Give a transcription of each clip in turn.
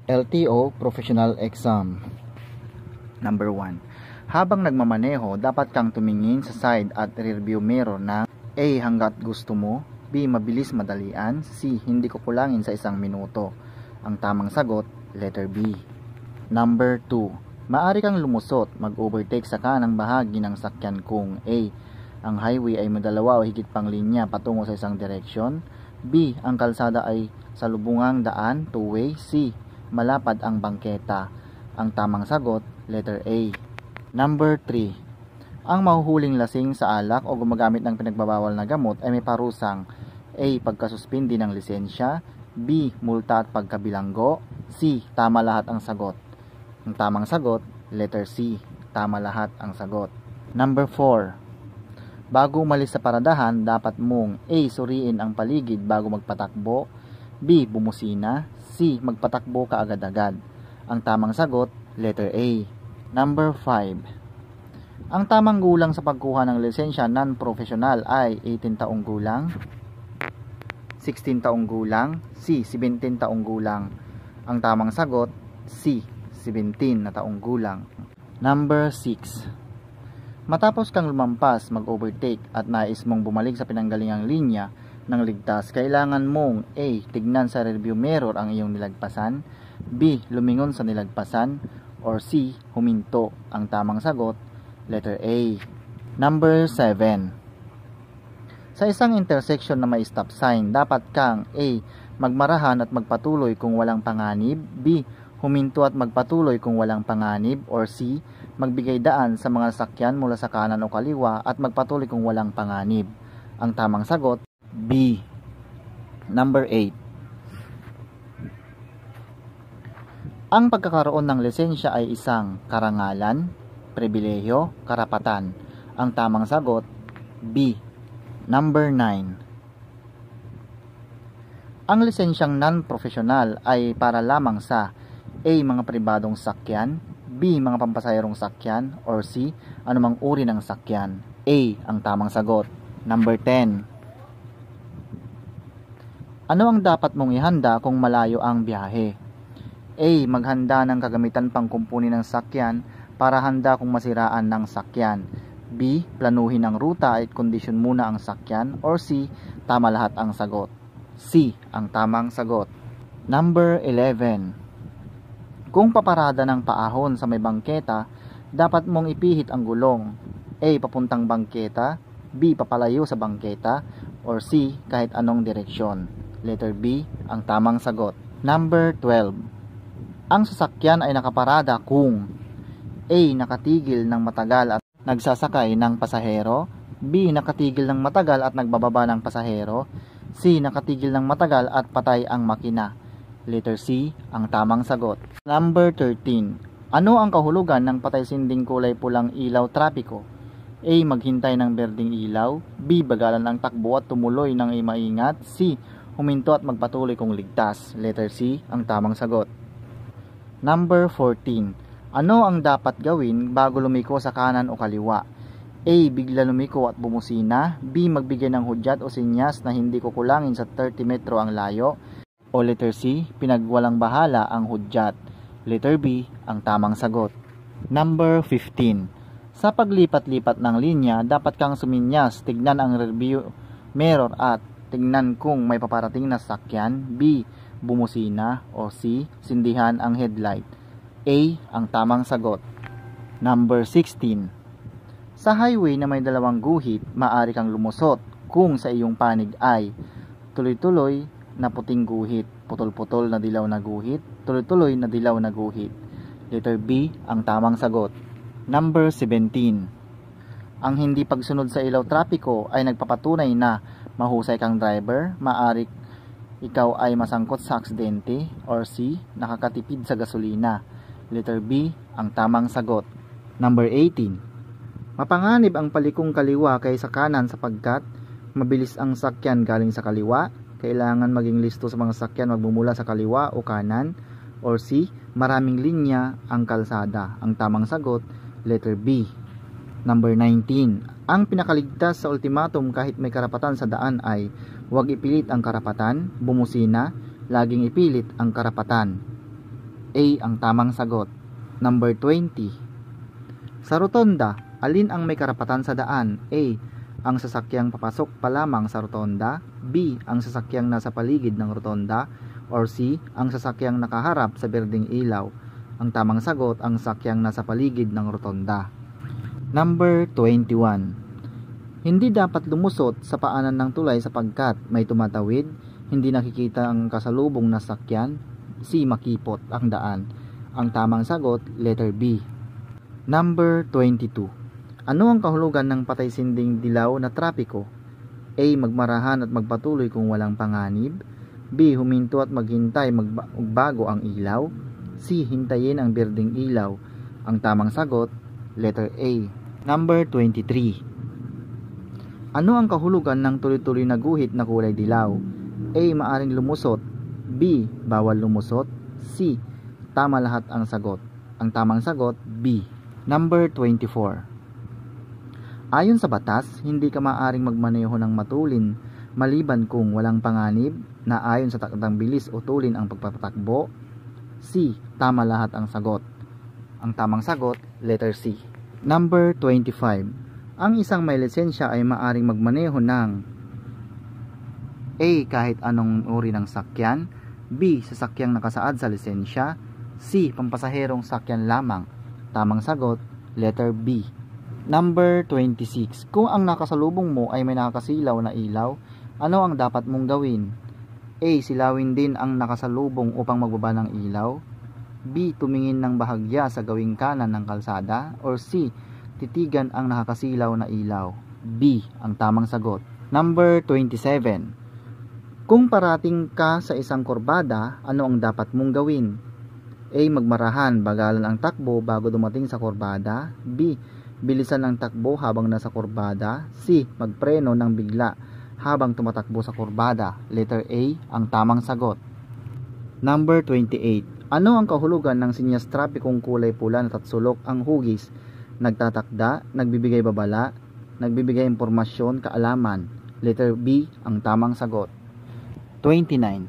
LTO Professional Exam. Number 1. Habang nagmamaneho, dapat kang tumingin sa side at rear view mirror ng A. Hanggat gusto mo, B. Mabilis madalian, C. Hindi kukulangin sa 1 minuto. Ang tamang sagot, letter B. Number 2. Maaari kang lumusot, mag-overtake sa kanang bahagi ng sakyan kung A. Ang highway ay may 2 o higit pang linya patungo sa isang direksyon, B. Ang kalsada ay salubungang daan, two-way, C. Malapad ang bangketa. Ang tamang sagot, letter A. Number 3. Ang mahuhuling lasing sa alak o gumagamit ng pinagbabawal na gamot ay may parusang A. Pagkasuspindi ng lisensya, B. Multa at pagkabilanggo, C. Tama lahat ang sagot. Ang tamang sagot, letter C. Tama lahat ang sagot. Number 4. Bago umalis sa paradahan, dapat mong A. Suriin ang paligid bago magpatakbo, B. Bumusina, C. Magpatakbo ka agad-agad. Ang tamang sagot, letter A. Number 5. Ang tamang gulang sa pagkuha ng lisensya non-professional ay 18 taong gulang, 16 taong gulang, C. 17 taong gulang. Ang tamang sagot, C. 17 na taong gulang. Number 6. Matapos kang lumampas, mag-overtake at nais mong bumalik sa pinanggalingang linya ng ligtas, kailangan mong A. Tignan sa rearview mirror ang iyong nilagpasan, B. Lumingon sa nilagpasan, or C. Huminto. Ang tamang sagot, letter A. Number 7. Sa isang intersection na may stop sign, dapat kang A. Magmarahan at magpatuloy kung walang panganib, B. Huminto at magpatuloy kung walang panganib, or C. Magbigay daan sa mga sakyan mula sa kanan o kaliwa at magpatuloy kung walang panganib. Ang tamang sagot, B. Number 8. Ang pagkakaroon ng lisensya ay isang karangalan, pribilehiyo, karapatan. Ang tamang sagot, B. Number 9. Ang lisensyang non-professional ay para lamang sa A. Mga pribadong sakyan, B. Mga pampasahirong sakyan, or C. Anumang uri ng sakyan. A. Ang tamang sagot. Number 10. Ano ang dapat mong ihanda kung malayo ang biyahe? A. Maghanda ng kagamitan pangkumpuni ng sakyan para handa kung masiraan ng sakyan. B. Planuhin ang ruta at kondisyon muna ang sakyan, or C. Tama lahat ang sagot. C. Ang tamang sagot. Number 11. Kung paparada ng paahon sa may bangketa, dapat mong ipihit ang gulong. A. Papuntang bangketa, B. Papalayo sa bangketa, or C. Kahit anong direksyon. Letter B. Ang tamang sagot. Number 12. Ang sasakyan ay nakaparada kung A. Nakatigil ng matagal at nagsasakay ng pasahero, B. Nakatigil ng matagal at nagbababa ng pasahero, C. Nakatigil ng matagal at patay ang makina. Letter C. Ang tamang sagot. Number 13. Ano ang kahulugan ng patay sinding kulay pulang ilaw trapiko? A. Maghintay ng berdeng ilaw, B. Bagalan ang takbo at tumuloy ng maingat, C. Huminto at magpatuloy kung ligtas. Letter C. Ang tamang sagot. Number 14. Ano ang dapat gawin bago lumiko sa kanan o kaliwa? A. Bigla lumiko at bumusina, B. Magbigay ng hudyat o sinyas na hindi kukulangin sa 30 metro ang layo, o letter C. Pinagwalang bahala ang hudyat. Letter B. Ang tamang sagot. Number 15. Sa paglipat-lipat ng linya, dapat kang suminyas, tignan ang rearview mirror at tignan kung may paparating na sakyan, B. Bumusina, o C. Sindihan ang headlight. A. Ang tamang sagot. Number 16. Sa highway na may 2 guhit, maaari kang lumusot kung sa iyong panig ay tuloy-tuloy na puting guhit, putol-putol na dilaw na guhit, tuloy-tuloy na dilaw na guhit. Letter B. Ang tamang sagot. Number 17. Ang hindi pagsunod sa ilaw trapiko ay nagpapatunay na mahusay kang driver, maaari ikaw ay masangkot sa aksidente, or C. Nakakatipid sa gasolina. Letter B. Ang tamang sagot. Number 18. Mapanganib ang palikong kaliwa kaysa kanan sapagkat mabilis ang sakyan galing sa kaliwa. Kailangan maging listo sa mga sakyan magmumula sa kaliwa o kanan. Or C. Maraming linya ang kalsada. Ang tamang sagot, letter B. Number 19. Ang pinakaligtas sa ultimatum kahit may karapatan sa daan ay huwag ipilit ang karapatan, bumusina, laging ipilit ang karapatan. A ang tamang sagot. Number 20. Sa rotonda, alin ang may karapatan sa daan? A. Ang sasakyang papasok pa lamang sa rotonda. B. Ang sasakyang nasa paligid ng rotonda. Or C. Ang sasakyang nakaharap sa berdeng ilaw. Ang tamang sagot, ang sasakyang nasa paligid ng rotonda. Number 21. Hindi dapat lumusot sa paanan ng tulay sapagkat may tumatawid. Hindi nakikita ang kasalubong na sakyan. C. Makipot ang daan. Ang tamang sagot, letter B. Number 22. Ano ang kahulugan ng patay-sinding dilaw na trapiko? A. Magmarahan at magpatuloy kung walang panganib. B. Huminto at maghintay magbago ang ilaw. C. Hintayin ang berdeng ilaw. Ang tamang sagot, letter A. Number 23. Ano ang kahulugan ng tuloy-tuloy na guhit na kulay dilaw? A. Maaring lumusot. B. Bawal lumusot. C. Tama lahat ang sagot. Ang tamang sagot, B. Number 24. Ayon sa batas, hindi ka maaaring magmaneho ng matulin maliban kung walang panganib na ayon sa takdang bilis o tulin ang pagpapatakbo. C. Tama lahat ang sagot. Ang tamang sagot, letter C. Number 25. Ang isang may lisensya ay maaaring magmaneho ng A. Kahit anong uri ng sakyan. B. Sasakyang nakasaad sa lisensya. C. Pampasaherong sakyan lamang. Tamang sagot, letter B. Number 26. Kung ang nakasalubong mo ay may nakakasilaw na ilaw, ano ang dapat mong gawin? A. Silawin din ang nakasalubong upang magbaba ng ilaw. B. Tumingin ng bahagya sa gawing kanan ng kalsada. Or C. Titigan ang nakakasilaw na ilaw. B. Ang tamang sagot. Number 27. Kung parating ka sa isang kurbada, ano ang dapat mong gawin? A. Magmarahan, bagalan ang takbo bago dumating sa kurbada. B. Bilisan ang takbo habang nasa kurbada. C. Magpreno ng bigla habang tumatakbo sa kurbada. Letter A ang tamang sagot. Number 28. Ano ang kahulugan ng sinyas trapikong kulay pula na tatsulok ang hugis? Nagtatakda, nagbibigay babala, nagbibigay impormasyon, kaalaman. Letter B ang tamang sagot. 29.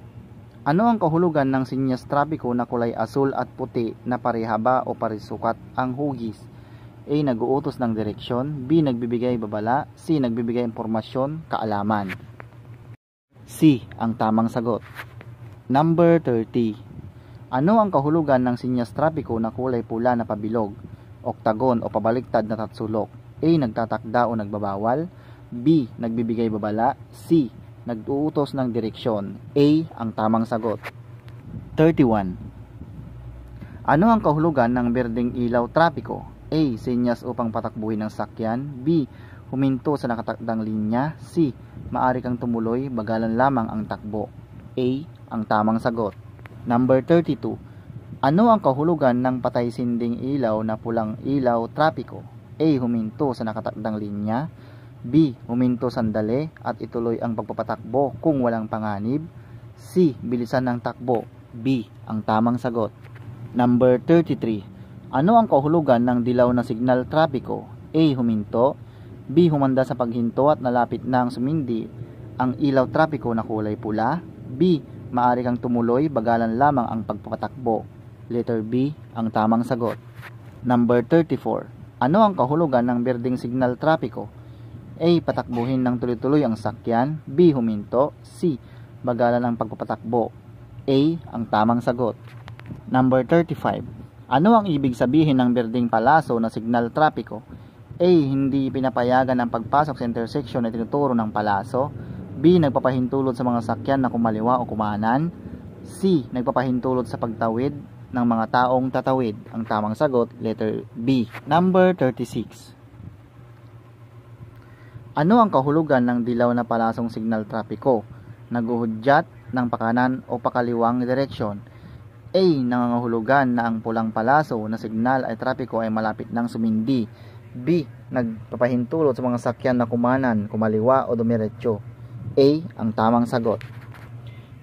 Ano ang kahulugan ng sinyas trapiko na kulay asul at puti na parehaba o parisukat ang hugis? A. Nag-uutos ng direksyon. B. Nagbibigay babala. C. Nagbibigay impormasyon, kaalaman. C. Ang tamang sagot. Number 30. Ano ang kahulugan ng sinyas trapiko na kulay pula na pabilog, oktagon o pabaliktad na tatsulok? A. Nagtatakda o nagbabawal. B. Nagbibigay babala. C. Nag-uutos ng direksyon. A. Ang tamang sagot. 31. Ano ang kahulugan ng berdeng ilaw trapiko? A. Senyas upang patakbuhin ng sakyan. B. Huminto sa nakatakdang linya. C. Maari kang tumuloy, bagalan lamang ang takbo. A. Ang tamang sagot. Number 32. Ano ang kahulugan ng patay-sinding ilaw na pulang ilaw trapiko? A. Huminto sa nakatakdang linya. B. Huminto sandali at ituloy ang pagpapatakbo kung walang panganib. C. Bilisan ng takbo. B. Ang tamang sagot. Number 33. Ano ang kahulugan ng dilaw na signal trapiko? A. Huminto. B. Humanda sa paghinto at nalapit nang sumindi ang ilaw trapiko na kulay pula. B. Maari kang tumuloy, bagalan lamang ang pagpapatakbo. Letter B ang tamang sagot. Number 34. Ano ang kahulugan ng berdeng signal trapiko? A. Patakbuhin ng tuloy-tuloy ang sakyan. B. Huminto. C. Bagalan ang pagpapatakbo. A. Ang tamang sagot. Number 35. Ano ang ibig sabihin ng berdeng palaso na signal trapiko? A. Hindi pinapayagan ang pagpasok sa intersection na tinuturo ng palaso. B. Nagpapahintulot sa mga sakyan na kumaliwa o kumanan. C. Nagpapahintulot sa pagtawid ng mga taong tatawid. Ang tamang sagot, letter B. Number 36. Ano ang kahulugan ng dilaw na palasong signal trapiko? Naguhudyat ng pakanan o pakaliwang direksyon. A. Nangangahulugan na ang pulang palaso na signal ay trapiko ay malapit ng sumindi. B. Nagpapahintulot sa mga sakyan na kumanan, kumaliwa o dumiretso. A. Ang tamang sagot.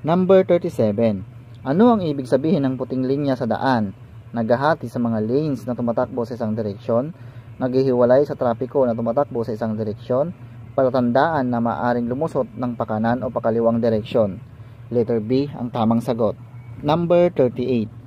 Number 37. Ano ang ibig sabihin ng puting linya sa daan? Naghahati sa mga lanes na tumatakbo sa isang direksyon, naghihiwalay sa trapiko na tumatakbo sa isang direksyon, palatandaan na maaring lumusot ng pakanan o pakaliwang direksyon. Letter B ang tamang sagot. Number 38.